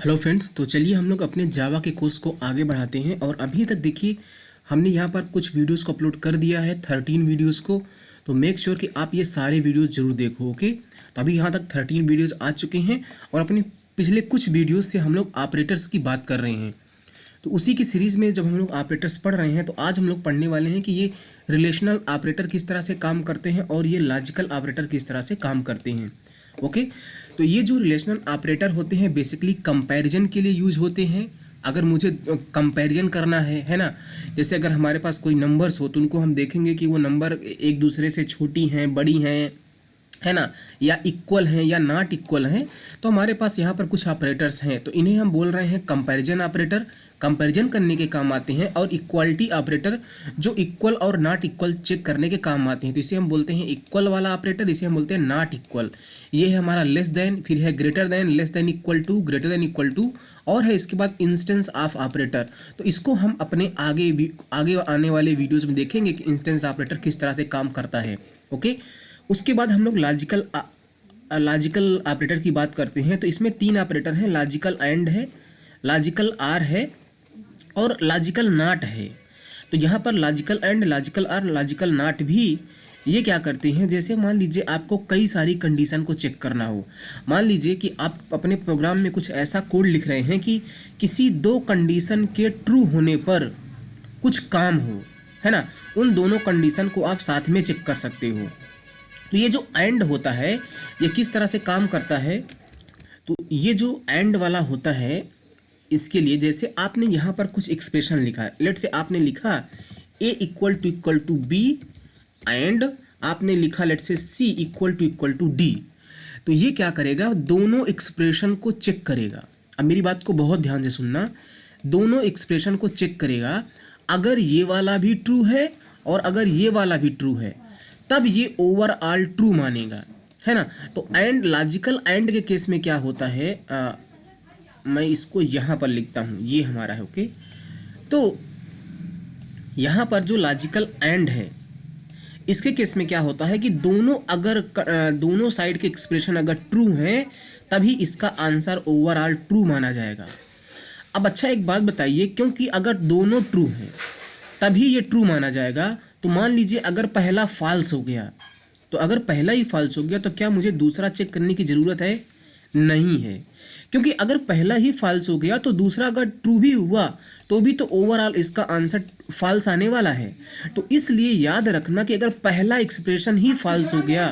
Hello friends, तो चलिए हम लोग अपने जावा के कोर्स को आगे बढ़ाते हैं। और अभी तक देखिए हमने यहाँ पर कुछ वीडियोस को अपलोड कर दिया है, 13 वीडियोस को। तो मेक श्योर कि आप ये सारे वीडियोस जरूर देखो। ओके, तो अभी यहाँ तक 13 वीडियोस आ चुके हैं और अपने पिछले कुछ वीडियोस से हम लोग ऑपरेटर्स की बात कर रहे हैं। तो उसी की सीरीज़ में जब हम लोग ऑपरेटर्स पढ़ रहे हैं तो आज हम लोग पढ़ने वाले हैं कि ये रिलेशनल ऑपरेटर किस तरह से काम करते हैं और ये लॉजिकल ऑपरेटर किस तरह से काम करते हैं। ओके, तो ये जो रिलेशनल ऑपरेटर होते हैं बेसिकली कंपैरिजन के लिए यूज होते हैं। अगर मुझे कंपैरिजन करना है ना, जैसे अगर हमारे पास कोई नंबर्स हो तो उनको हम देखेंगे कि वो नंबर एक दूसरे से छोटी हैं, बड़ी हैं, है ना, या इक्वल हैं या नॉट इक्वल हैं। तो हमारे पास यहाँ पर कुछ ऑपरेटर्स हैं, तो इन्हें हम बोल रहे हैं कंपैरिजन ऑपरेटर। कंपैरिजन करने के काम आते हैं। और इक्वालिटी ऑपरेटर जो इक्वल और नॉट इक्वल चेक करने के काम आते हैं। तो इसे हम बोलते हैं इक्वल वाला ऑपरेटर, इसे हम बोलते हैं नॉट इक्वल। ये है हमारा लेस देन, फिर है greater than, less than equal to, greater than equal to, और है इसके बाद इंस्टेंस ऑफ ऑपरेटर। तो इसको हम अपने आगे आने वाले वीडियोज़ में देखेंगे कि इंस्टेंस ऑपरेटर किस तरह से काम करता है। ओके, उसके बाद हम लोग लॉजिकल ऑपरेटर की बात करते हैं। तो इसमें 3 ऑपरेटर हैं, लॉजिकल एंड है, लॉजिकल आर है और लॉजिकल नॉट है। तो यहाँ पर logical and, logical or, logical not भी ये क्या करते हैं, जैसे मान लीजिए आपको कई सारी कंडीशन को चेक करना हो। मान लीजिए कि आप अपने प्रोग्राम में कुछ ऐसा कोड लिख रहे हैं कि किसी 2 कंडीशन के ट्रू होने पर कुछ काम हो, है ना, उन दोनों कंडीशन को आप साथ में चेक कर सकते हो। तो ये जो एंड होता है ये किस तरह से काम करता है, तो ये जो एंड वाला होता है इसके लिए जैसे आपने यहाँ पर कुछ एक्सप्रेशन लिखा है। लेट से आपने लिखा a equal to b and आपने लिखा लेट से c इक्वल टू d। तो ये क्या करेगा, दोनों एक्सप्रेशन को चेक करेगा। अब मेरी बात को बहुत ध्यान से सुनना, दोनों एक्सप्रेशन को चेक करेगा। अगर ये वाला भी ट्रू है और अगर ये वाला भी ट्रू है तब ये ओवरऑल ट्रू मानेगा, है ना। तो एंड, लॉजिकल एंड के केस में क्या होता है, मैं इसको यहाँ पर लिखता हूँ, ये हमारा है। ओके, तो यहाँ पर जो लॉजिकल एंड है इसके केस में क्या होता है कि दोनों साइड के एक्सप्रेशन अगर ट्रू हैं तभी इसका आंसर ओवरऑल ट्रू माना जाएगा। अब अच्छा एक बात बताइए, क्योंकि अगर दोनों ट्रू हैं तभी ये ट्रू माना जाएगा। तो मान लीजिए अगर पहला फॉल्स हो गया, तो अगर पहला ही फॉल्स हो गया तो क्या मुझे दूसरा चेक करने की ज़रूरत है? नहीं है, क्योंकि अगर पहला ही फॉल्स हो गया तो दूसरा अगर ट्रू भी हुआ तो भी तो ओवरऑल इसका आंसर फॉल्स आने वाला है। तो इसलिए याद रखना कि अगर पहला एक्सप्रेशन ही फॉल्स हो गया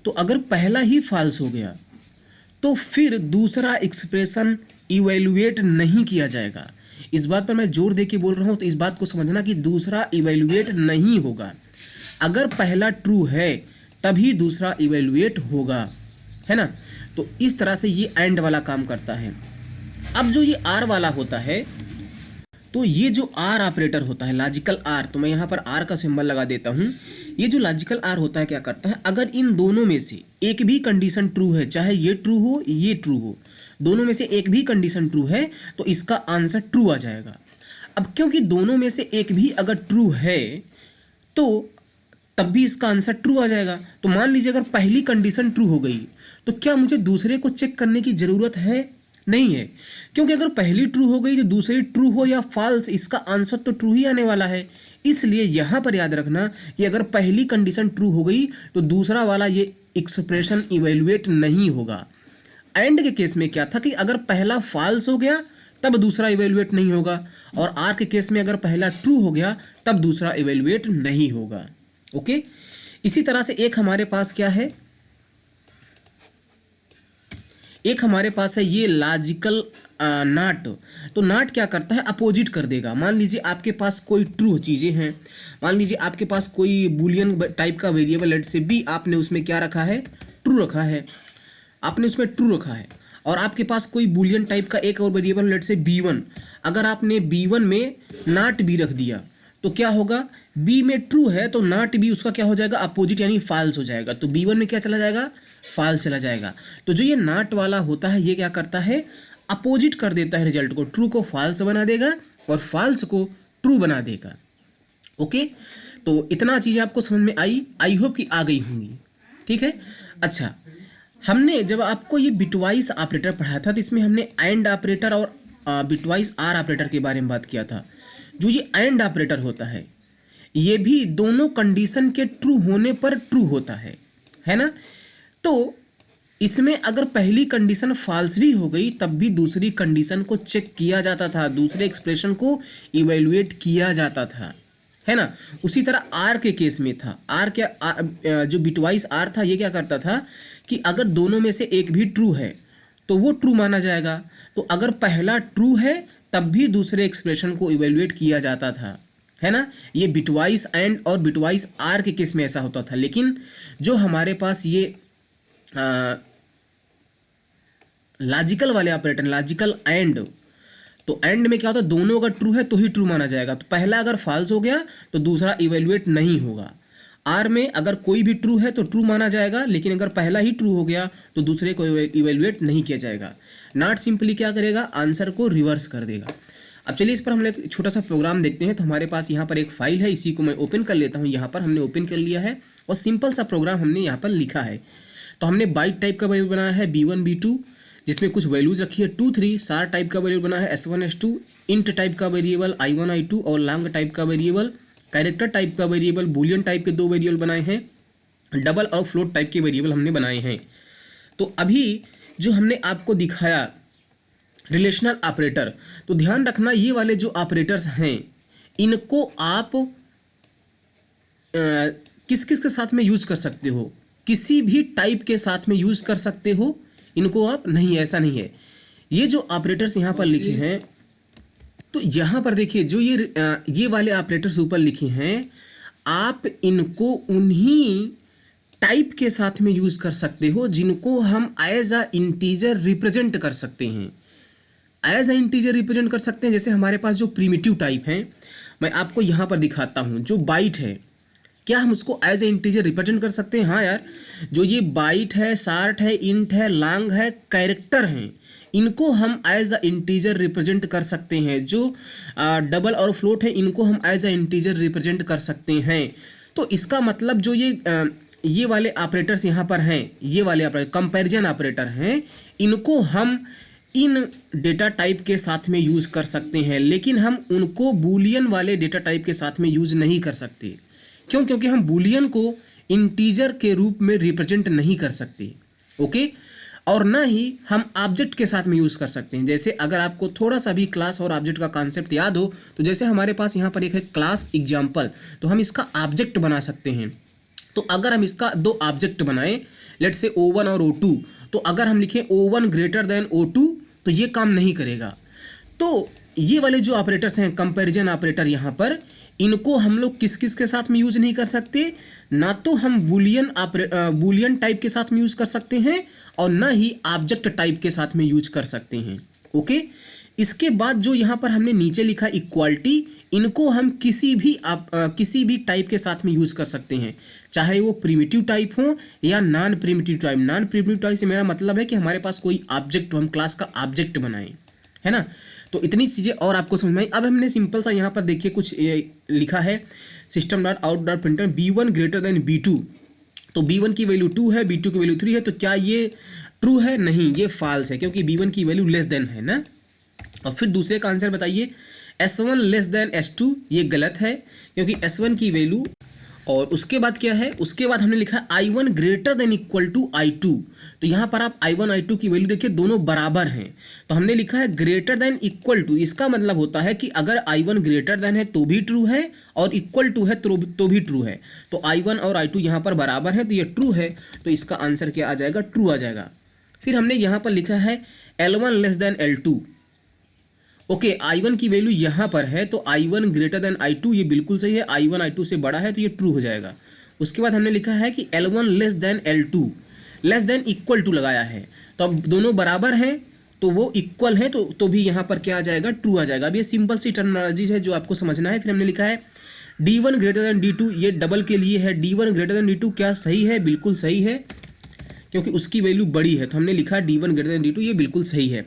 तो अगर पहला ही फॉल्स हो गया तो फिर दूसरा एक्सप्रेशन इवैल्यूएट नहीं किया जाएगा। इस बात पर मैं जोर दे के बोल रहा हूँ, तो इस बात को समझना कि दूसरा इवैल्यूएट नहीं होगा। अगर पहला ट्रू है तभी दूसरा इवैल्यूएट होगा, है ना। तो इस तरह से ये एंड वाला काम करता है। अब जो ये आर वाला होता है, तो ये जो आर ऑपरेटर होता है, लॉजिकल आर, तो मैं यहाँ पर आर का सिंबल लगा देता हूँ। ये जो लॉजिकल आर होता है क्या करता है, अगर इन दोनों में से एक भी कंडीशन ट्रू है, चाहे ये ट्रू हो ये ट्रू हो, दोनों में से एक भी कंडीशन ट्रू है तो इसका आंसर ट्रू आ जाएगा। अब क्योंकि दोनों में से एक भी अगर ट्रू है तो तब भी इसका आंसर ट्रू आ जाएगा। तो मान लीजिए अगर पहली कंडीशन ट्रू हो गई तो क्या मुझे दूसरे को चेक करने की ज़रूरत है? नहीं है, क्योंकि अगर पहली ट्रू हो गई तो दूसरी ट्रू हो या फॉल्स इसका आंसर तो ट्रू ही आने वाला है। इसलिए यहाँ पर याद रखना कि अगर पहली कंडीशन ट्रू हो गई तो दूसरा वाला ये एक्सप्रेशन इवैल्यूएट नहीं होगा। एंड के केस में क्या था कि अगर पहला फॉल्स हो गया तब दूसरा इवैल्यूएट नहीं होगा, और आर के केस में अगर पहला ट्रू हो गया तब दूसरा इवैल्यूएट नहीं होगा। ओके, इसी तरह से एक हमारे पास क्या है, एक हमारे पास है ये लॉजिकल नॉट। तो नॉट क्या करता है, अपोजिट कर देगा। मान लीजिए आपके पास कोई ट्रू चीज़ें हैं, मान लीजिए आपके पास कोई बूलियन टाइप का वेरिएबल लेट से बी, आपने उसमें क्या रखा है, ट्रू रखा है, आपने उसमें ट्रू रखा है। और आपके पास कोई बूलियन टाइप का एक और वेरिएबल लेट से b1, अगर आपने b1 में नॉट बी रख दिया तो क्या होगा, b में ट्रू है तो नॉट बी उसका क्या हो जाएगा, अपोजिट यानी फॉल्स हो जाएगा। तो b1 में क्या चला जाएगा, फॉल्स चला जाएगा। तो जो ये नॉट वाला होता है ये क्या करता है, अपोजिट कर देता है रिजल्ट को, ट्रू को फॉल्स बना देगा और फॉल्स को ट्रू बना देगा। ओके, तो इतना चीज़ आपको समझ में आई होप कि आ गई होंगी। ठीक है, अच्छा हमने जब आपको ये बिटवाइस ऑपरेटर पढ़ाया था तो इसमें हमने एंड ऑपरेटर और बिटवाइस आर ऑपरेटर के बारे में बात किया था। जो ये एंड ऑपरेटर होता है ये भी दोनों कंडीशन के ट्रू होने पर ट्रू होता है ना। तो इसमें अगर पहली कंडीशन फॉल्स भी हो गई तब भी दूसरी कंडीशन को चेक किया जाता था, दूसरे एक्सप्रेशन को इवेल्युएट किया जाता था, है ना। उसी तरह आर के केस में था। आर क्या जो बिटवाइस आर था ये क्या करता था कि अगर दोनों में से एक भी ट्रू है तो वो ट्रू माना जाएगा। तो अगर पहला ट्रू है तब भी दूसरे एक्सप्रेशन को इवेल्युएट किया जाता था, है ना। ये बिटवाइस एंड और बिटवाइस आर के केस में ऐसा होता था। लेकिन जो हमारे पास ये लॉजिकल वाले ऑपरेटर, लॉजिकल एंड, तो एंड में क्या होता है दोनों अगर ट्रू है तो ही ट्रू माना जाएगा। तो पहला अगर फॉल्स हो गया तो दूसरा इवेल्युएट नहीं होगा। आर में अगर कोई भी ट्रू है तो ट्रू माना जाएगा, लेकिन अगर पहला ही ट्रू हो गया तो दूसरे को इवेल्युएट नहीं किया जाएगा। नॉट सिंपली क्या करेगा, आंसर को रिवर्स कर देगा। अब चलिए इस पर हम एक छोटा सा प्रोग्राम देखते हैं। तो हमारे पास यहाँ पर एक फाइल है, इसी को मैं ओपन कर लेता हूँ। यहाँ पर हमने ओपन कर लिया है और सिंपल सा प्रोग्राम हमने यहाँ पर लिखा है। तो हमने बाइट टाइप का वेरिएबल बनाया है b1 b2, जिसमें कुछ वैल्यूज रखी है 2 3। सार टाइप का वेरिएबल बना है s1 s2, इंट टाइप का वेरिएबल i1 i2 और लॉन्ग टाइप का वेरिएबल, कैरेक्टर टाइप का वेरिएबल, बूलियन टाइप के 2 वेरिएबल बनाए हैं, डबल और फ्लोट टाइप के वेरिएबल हमने बनाए हैं। तो अभी जो हमने आपको दिखाया रिलेशनल ऑपरेटर, तो ध्यान रखना ये वाले जो ऑपरेटर्स हैं इनको आप किस किस के साथ में यूज कर सकते हो, किसी भी टाइप के साथ में यूज कर सकते हो। इनको आप नहीं, ऐसा नहीं है। ये जो ऑपरेटर्स यहाँ पर लिखे हैं, तो यहाँ पर देखिए जो ये वाले ऑपरेटर्स ऊपर लिखे हैं, आप इनको उन्हीं टाइप के साथ में यूज कर सकते हो जिनको हम एज अ इंटीजर रिप्रेजेंट कर सकते हैं। एज अ इंटीजर रिप्रेजेंट कर सकते हैं। जैसे हमारे पास जो प्रिमिटिव टाइप है, मैं आपको यहाँ पर दिखाता हूँ। जो बाइट है, क्या हम उसको एज ए इंटीजर रिप्रेजेंट कर सकते हैं? हाँ यार, जो ये बाइट है, शार्ट है, इंट है, लॉन्ग है, कैरेक्टर हैं, इनको हम एज अ इंटीजर रिप्रेजेंट कर सकते हैं। जो डबल और फ्लोट है इनको हम एज अ इंटीजर रिप्रेजेंट कर सकते हैं। तो इसका मतलब जो ये वाले ऑपरेटर्स यहाँ पर हैं, ये वाले ऑपरेटर कंपैरिजन ऑपरेटर हैं, इनको हम इन डेटा टाइप के साथ में यूज कर सकते हैं, लेकिन हम उनको बूलियन वाले डेटा टाइप के साथ में यूज नहीं कर सकते। क्यों? क्योंकि हम बूलियन को इंटीजर के रूप में रिप्रेजेंट नहीं कर सकते, ओके। और ना ही हम ऑब्जेक्ट के साथ में यूज कर सकते हैं। जैसे अगर आपको थोड़ा सा भी क्लास और ऑब्जेक्ट का कॉन्सेप्ट याद हो, तो जैसे हमारे पास यहाँ पर एक है क्लास एग्जाम्पल, तो हम इसका ऑब्जेक्ट बना सकते हैं। तो अगर हम इसका 2 ऑब्जेक्ट बनाएं, लेट से O1 और O2, तो अगर हम लिखें O1 ग्रेटर देन O2 तो ये काम नहीं करेगा। तो ये वाले जो ऑपरेटर्स हैं कंपैरिजन ऑपरेटर, यहाँ पर इनको हम लोग किस किस के साथ में यूज नहीं कर सकते, ना तो हम बूलियन टाइप के साथ में यूज कर सकते हैं और ना ही ऑब्जेक्ट टाइप के साथ में यूज कर सकते हैं, ओके। इसके बाद जो यहाँ पर हमने नीचे लिखा इक्वालिटी, इनको हम किसी भी टाइप के साथ में यूज कर सकते हैं, चाहे वो प्रिमिटिव टाइप हो या non primitive type. Non primitive type से मेरा मतलब है कि हमारे पास कोई ऑब्जेक्ट, हम क्लास का ऑब्जेक्ट बनाएं, है ना। तो इतनी चीज़ें और आपको समझ में आई। अब हमने सिंपल सा यहाँ पर देखिए कुछ लिखा है system dot out dot printer b1 greater than b2। तो b1 की वैल्यू 2 है, b2 की वैल्यू 3 है, तो क्या ये ट्रू है? नहीं, ये फॉल्स है, क्योंकि b1 की वैल्यू लेस देन है ना। और फिर दूसरे का आंसर बताइए, s1 लेस देन s2, ये गलत है क्योंकि s1 की वैल्यू। और उसके बाद क्या है, उसके बाद हमने लिखा है i1 greater than equal to i2। तो यहाँ पर आप i1 i2 की वैल्यू देखिए, दोनों बराबर हैं, तो हमने लिखा है ग्रेटर देन इक्वल टू। इसका मतलब होता है कि अगर i1 ग्रेटर देन है तो भी ट्रू है और इक्वल टू है तो भी ट्रू है। तो i1 और i2 यहाँ पर बराबर है तो ये ट्रू है, तो इसका आंसर क्या आ जाएगा? ट्रू आ जाएगा। फिर हमने यहाँ पर लिखा है L1 less than L2। Okay, i1 की वैल्यू यहाँ पर है तो i1 ग्रेटर देन i2, ये बिल्कुल सही है। i1 i2 से बड़ा है तो ये ट्रू हो जाएगा। उसके बाद हमने लिखा है कि L1 less than L2, less than equal to लगाया है, तो अब दोनों बराबर हैं तो वो इक्वल है, तो भी यहाँ पर क्या आ जाएगा? ट्रू आ जाएगा। अब ये सिंपल सी टर्मिनोलॉजी है जो आपको समझना है। फिर हमने लिखा है D1 ग्रेटर देन D2, ये डबल के लिए है। D1 ग्रेटर देन D2 क्या सही है? बिल्कुल सही है, क्योंकि उसकी वैल्यू बड़ी है, तो हमने लिखा D1 ग्रेटर देन D2, ये बिल्कुल सही है।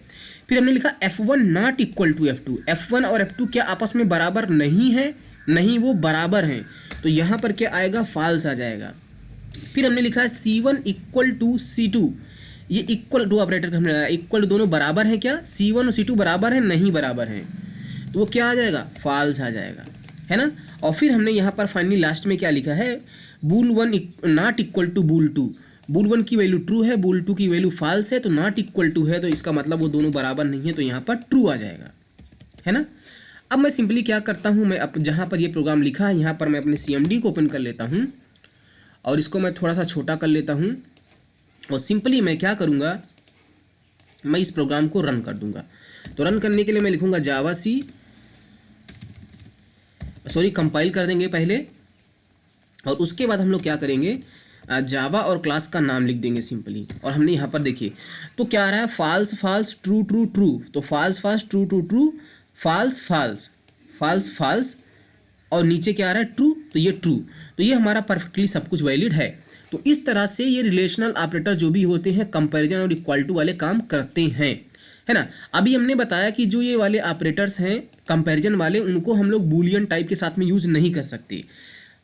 फिर हमने लिखा F1 not equal to F2। F1 और F2 क्या आपस में बराबर नहीं है? नहीं, वो बराबर हैं, तो यहाँ पर क्या आएगा? फॉल्स आ जाएगा। फिर हमने लिखा है C1 इक्वल टू C2। ये इक्वल टू ऑपरेटर का हमने लगाया, इक्वल टू दोनों बराबर हैं क्या, C1 और C2 बराबर हैं, नहीं बराबर हैं, तो वो क्या आ जाएगा, फॉल्स आ जाएगा, है ना। और फिर हमने यहाँ पर फाइनली लास्ट में क्या लिखा है, bool 1 not equal to bool 2, bool 1 की वैल्यू ट्रू है, bool 2 की वैल्यू फॉल्स है, तो नॉट इक्वल टू है, तो इसका मतलब वो दोनों बराबर नहीं है, तो यहाँ पर ट्रू आ जाएगा, है ना। अब मैं सिंपली क्या करता हूँ, मैं जहाँ पर ये प्रोग्राम लिखा है यहाँ पर मैं अपने CMD को ओपन कर लेता हूँ और इसको मैं थोड़ा सा छोटा कर लेता हूँ और सिंपली मैं क्या करूँगा, मैं इस प्रोग्राम को रन कर दूंगा। तो रन करने के लिए मैं लिखूँगा जावा सी, सॉरी कंपाइल कर देंगे पहले और उसके बाद हम लोग क्या करेंगे, जावा और क्लास का नाम लिख देंगे सिंपली। और हमने यहाँ पर देखिए तो क्या आ रहा है, false false true true true, तो false false true true true, false false false false और नीचे क्या आ रहा है, ट्रू, तो ये ट्रू, तो ये हमारा परफेक्टली सब कुछ वैलिड है। तो इस तरह से ये रिलेशनल ऑपरेटर जो भी होते हैं कंपैरिजन और इक्वल टू वाले काम करते हैं, है ना। अभी हमने बताया कि जो ये वाले ऑपरेटर्स हैं कंपैरिजन वाले, उनको हम लोग बूलियन टाइप के साथ में यूज़ नहीं कर सकते।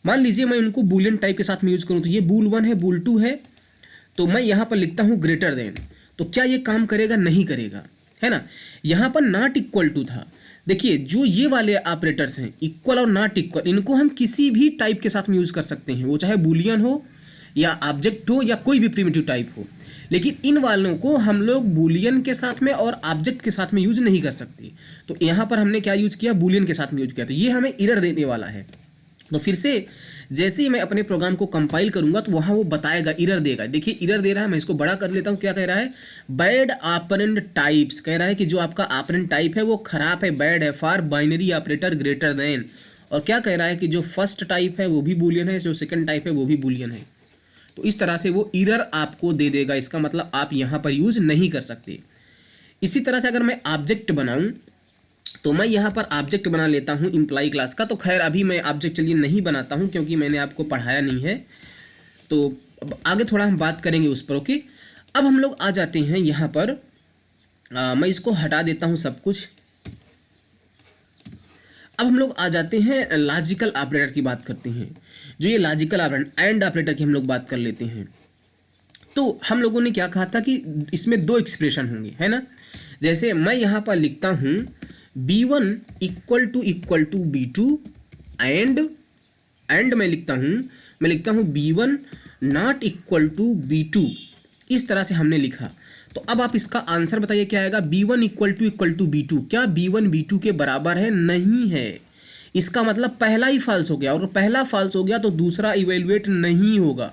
मान लीजिए मैं उनको बूलियन टाइप के साथ में यूज़ करूँ, तो ये bool 1 है, bool 2 है, तो मैं यहाँ पर लिखता हूँ ग्रेटर देन, तो क्या ये काम करेगा, नहीं करेगा, है ना। यहाँ पर नॉट इक्वल टू था, देखिए जो ये वाले ऑपरेटर्स हैं इक्वल और नॉट इक्वल, इनको हम किसी भी टाइप के साथ में यूज़ कर सकते हैं, वो चाहे बूलियन हो या ऑब्जेक्ट हो या कोई भी प्रिमिटिव टाइप हो, लेकिन इन वालों को हम लोग बूलियन के साथ में और ऑब्जेक्ट के साथ में यूज़ नहीं कर सकते। तो यहाँ पर हमने क्या यूज़ किया, बूलियन के साथ में यूज़ किया, तो ये हमें एरर देने वाला है। तो फिर से जैसे ही मैं अपने प्रोग्राम को कंपाइल करूंगा तो वहाँ वो बताएगा, एरर देगा। देखिए एरर दे रहा है, मैं इसको बड़ा कर लेता हूँ, क्या कह रहा है, बैड ऑपरेंड टाइप्स, कह रहा है कि जो आपका ऑपरेंड टाइप है वो खराब है, बैड है, for binary operator greater than. और क्या कह रहा है कि जो फर्स्ट टाइप है वो भी बूलियन है, जो सेकंड टाइप है वो भी बूलियन है। तो इस तरह से वो एरर आपको दे देगा, इसका मतलब आप यहाँ पर यूज़ नहीं कर सकते। इसी तरह से अगर मैं ऑब्जेक्ट बनाऊँ तो मैं यहाँ पर ऑब्जेक्ट बना लेता हूँ इम्प्लाई क्लास का। तो खैर अभी मैं ऑब्जेक्ट चलिए नहीं बनाता हूँ क्योंकि मैंने आपको पढ़ाया नहीं है, तो आगे थोड़ा हम बात करेंगे उस पर, ओके। अब हम लोग आ जाते हैं यहाँ पर, मैं इसको हटा देता हूँ सब कुछ। अब हम लोग आ जाते हैं लॉजिकल ऑपरेटर की बात करते हैं। जो ये लॉजिकल ऑपरेटर एंड ऑपरेटर की हम लोग बात कर लेते हैं। तो हम लोगों ने क्या कहा था कि इसमें दो एक्सप्रेशन होंगे, है ना। जैसे मैं यहाँ पर लिखता हूँ B1 equal to B2 and मैं लिखता हूँ B1 not equal to B2, इस तरह से हमने लिखा। तो अब आप इसका आंसर बताइए क्या आएगा, B1 इक्वल टू B2, क्या B1 B2 के बराबर है, नहीं है। इसका मतलब पहला ही फॉल्स हो गया, और पहला फॉल्स हो गया तो दूसरा इवेलुएट नहीं होगा।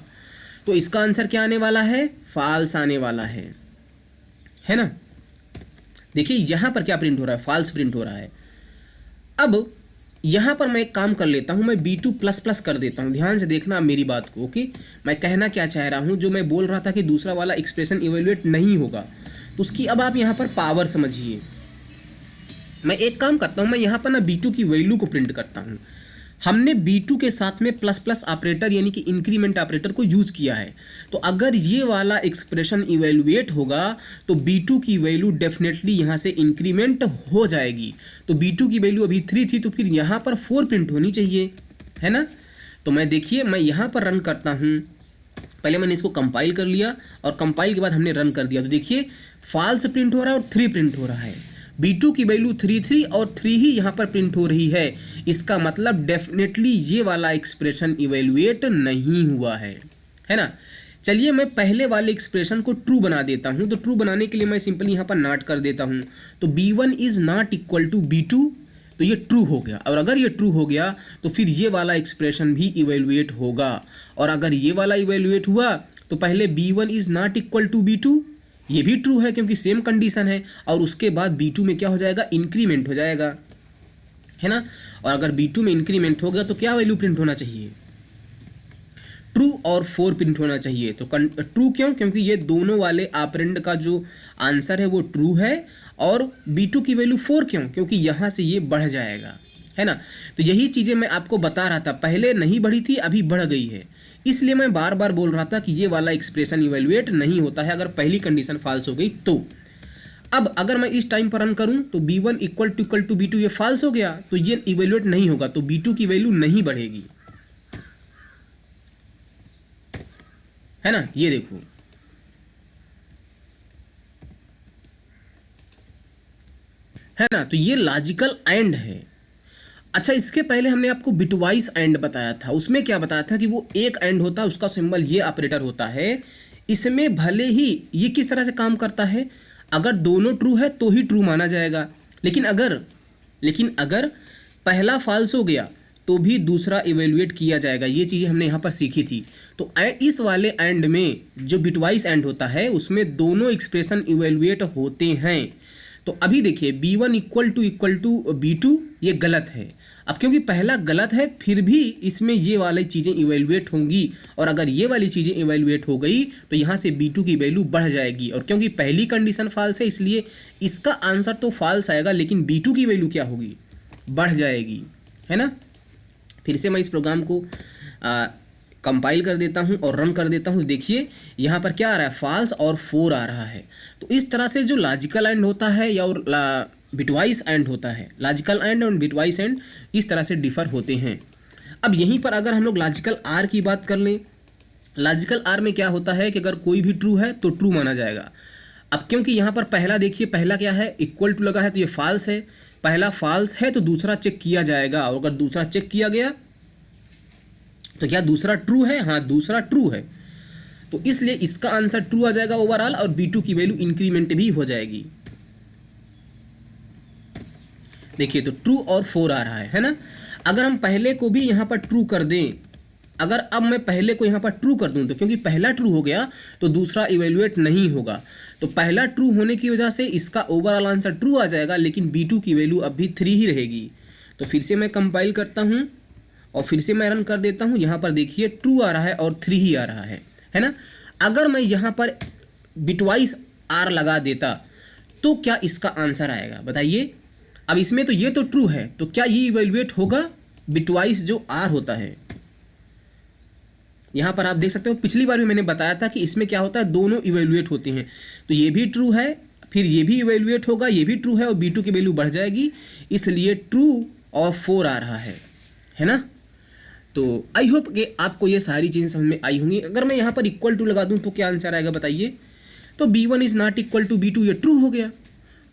तो इसका आंसर क्या आने वाला है, फॉल्स आने वाला है ना। देखिए यहाँ पर क्या प्रिंट हो रहा है, फॉल्स प्रिंट हो रहा है। अब यहाँ पर मैं एक काम कर लेता हूँ, मैं B2++ कर देता हूँ। ध्यान से देखना मेरी बात को, ओके। मैं कहना क्या चाह रहा हूँ, जो मैं बोल रहा था कि दूसरा वाला एक्सप्रेशन इवेलुएट नहीं होगा, तो उसकी अब आप यहाँ पर पावर समझिए। मैं एक काम करता हूँ, मैं यहाँ पर ना B2 की वैल्यू को प्रिंट करता हूँ। हमने B2 के साथ में प्लस ऑपरेटर यानी कि इंक्रीमेंट ऑपरेटर को यूज़ किया है, तो अगर ये वाला एक्सप्रेशन इवेलुएट होगा तो B2 की वैल्यू डेफिनेटली यहाँ से इंक्रीमेंट हो जाएगी। तो B2 की वैल्यू अभी 3 थी, तो फिर यहाँ पर 4 प्रिंट होनी चाहिए, है ना। तो मैं देखिए मैं यहाँ पर रन करता हूँ, पहले मैंने इसको कंपाइल कर लिया और कंपाइल के बाद हमने रन कर दिया। तो देखिए फॉल्स प्रिंट हो रहा है और 3 प्रिंट हो रहा है। B2 की वैल्यू 3 और 3 ही यहाँ पर प्रिंट हो रही है। इसका मतलब डेफिनेटली ये वाला एक्सप्रेशन इवेलुएट नहीं हुआ है ना। चलिए मैं पहले वाले एक्सप्रेशन को ट्रू बना देता हूँ। तो ट्रू बनाने के लिए मैं सिंपली यहाँ पर नॉट कर देता हूँ। तो B1 is not equal to B2, तो ये ट्रू हो गया। और अगर ये ट्रू हो गया तो फिर ये वाला एक्सप्रेशन भी इवेलुएट होगा। और अगर ये वाला इवेलुएट हुआ तो पहले B1 is not equal to B2, ये भी ट्रू है क्योंकि सेम कंडीशन है। और उसके बाद B2 में क्या हो जाएगा, इंक्रीमेंट हो जाएगा, है ना। और अगर B2 में इंक्रीमेंट हो गया तो क्या वैल्यू प्रिंट होना चाहिए, ट्रू और 4 प्रिंट होना चाहिए। तो ट्रू क्यों, क्योंकि ये दोनों वाले ऑपरेंड का जो आंसर है वो ट्रू है। और B2 की वैल्यू 4 क्यों, क्योंकि यहाँ से ये बढ़ जाएगा, है ना। तो यही चीज़ें मैं आपको बता रहा था, पहले नहीं बढ़ी थी अभी बढ़ गई है। इसलिए मैं बार बार बोल रहा था कि ये वाला एक्सप्रेशन इवेलुएट नहीं होता है अगर पहली कंडीशन फॉल्स हो गई तो। अब अगर मैं इस टाइम पर रन करूं तो B1 इक्वल टू B2 ये फॉल्स हो गया, तो ये इवेलुएट नहीं होगा, तो B2 की वैल्यू नहीं बढ़ेगी, है ना। ये देखो है ना। तो ये लॉजिकल एंड है। अच्छा, इसके पहले हमने आपको बिटवाइज एंड बताया था। उसमें क्या बताया था कि वो एक एंड होता है, उसका सिंबल ये ऑपरेटर होता है। इसमें भले ही ये किस तरह से काम करता है, अगर दोनों ट्रू है तो ही ट्रू माना जाएगा, लेकिन अगर पहला फॉल्स हो गया तो भी दूसरा इवेल्युएट किया जाएगा। ये चीज़ें हमने यहाँ पर सीखी थी। तो इस वाले एंड में जो बिटवाइज एंड होता है उसमें दोनों एक्सप्रेशन इवेल्युएट होते हैं। तो अभी देखिए B1 इक्वल टू B2 ये गलत है। अब क्योंकि पहला गलत है फिर भी इसमें ये वाली चीज़ें इवेल्युएट होंगी, और अगर ये वाली चीज़ें इवेल्युएट हो गई तो यहाँ से B2 की वैल्यू बढ़ जाएगी। और क्योंकि पहली कंडीशन फॉल्स है इसलिए इसका आंसर तो फॉल्स आएगा, लेकिन B2 की वैल्यू क्या होगी, बढ़ जाएगी, है ना। फिर से मैं इस प्रोग्राम को कंपाइल कर देता हूं और रन कर देता हूं। देखिए यहाँ पर क्या आ रहा है, फॉल्स और 4 आ रहा है। तो इस तरह से जो लॉजिकल एंड होता है या और बिटवाइज एंड होता है, लॉजिकल एंड और बिटवाइज एंड इस तरह से डिफर होते हैं। अब यहीं पर अगर हम लोग लॉजिकल आर की बात कर लें, लॉजिकल आर में क्या होता है कि अगर कोई भी ट्रू है तो ट्रू माना जाएगा। अब क्योंकि यहाँ पर पहला देखिए, पहला क्या है, इक्वल टू लगा है तो ये फॉल्स है। पहला फॉल्स है तो दूसरा चेक किया जाएगा, और अगर दूसरा चेक किया गया तो क्या दूसरा ट्रू है, हाँ दूसरा ट्रू है। तो इसलिए इसका आंसर ट्रू आ जाएगा ओवरऑल, और B2 की वैल्यू इंक्रीमेंट भी हो जाएगी। देखिए तो ट्रू और 4 आ रहा है ना। अगर हम पहले को भी यहाँ पर ट्रू कर दें, अगर अब मैं पहले को यहाँ पर ट्रू कर दूं तो क्योंकि पहला ट्रू हो गया तो दूसरा इवेल्युएट नहीं होगा। तो पहला ट्रू होने की वजह से इसका ओवरऑल आंसर ट्रू आ जाएगा, लेकिन B2 की वैल्यू अब भी 3 ही रहेगी। तो फिर से मैं कंपाइल करता हूँ और फिर से मैं रन कर देता हूँ। यहाँ पर देखिए ट्रू आ रहा है और 3 ही आ रहा है ना। अगर मैं यहाँ पर बिटवाइज आर लगा देता तो क्या इसका आंसर आएगा, बताइए। अब इसमें तो ये तो ट्रू है, तो क्या ये इवेल्युएट होगा बिटवाइज जो आर होता है। यहाँ पर आप देख सकते हो, पिछली बार भी मैंने बताया था कि इसमें क्या होता है, दोनों इवेल्युएट होते हैं। तो ये भी ट्रू है, फिर ये भी इवेल्युएट होगा, ये भी ट्रू है, और B2 की वैल्यू बढ़ जाएगी, इसलिए ट्रू और 4 आ रहा है ना। तो आई होप कि आपको ये सारी चीज़ें समझ में आई होंगी। अगर मैं यहाँ पर इक्वल टू लगा दूँ तो क्या आंसर आएगा, बताइए। तो B1 is not equal to B2, ये ट्रू हो गया।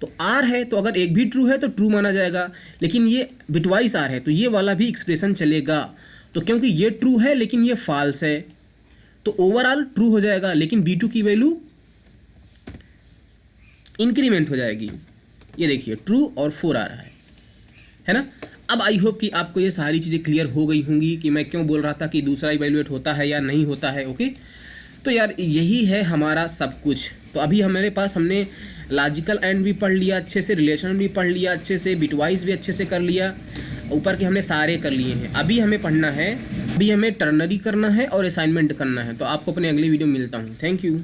तो R है तो अगर एक भी ट्रू है तो ट्रू माना जाएगा, लेकिन ये बिटवाइज R है तो ये वाला भी एक्सप्रेशन चलेगा। तो क्योंकि ये ट्रू है लेकिन ये फॉल्स है तो ओवरऑल ट्रू हो जाएगा, लेकिन B2 की वैल्यू इंक्रीमेंट हो जाएगी। ये देखिए ट्रू और 4 आ रहा है ना। अब आई होप कि आपको ये सारी चीज़ें क्लियर हो गई होंगी कि मैं क्यों बोल रहा था कि दूसरा इवैल्यूएट होता है या नहीं होता है। ओके, तो यार यही है हमारा सब कुछ। तो अभी हमारे पास हमने लॉजिकल एंड भी पढ़ लिया अच्छे से, रिलेशन भी पढ़ लिया अच्छे से, बिटवाइज भी अच्छे से कर लिया, ऊपर के हमने सारे कर लिए हैं। अभी हमें पढ़ना है, अभी हमें टर्नरी करना है और असाइनमेंट करना है। तो आपको अपने अगले वीडियो में मिलता हूँ। Thank you.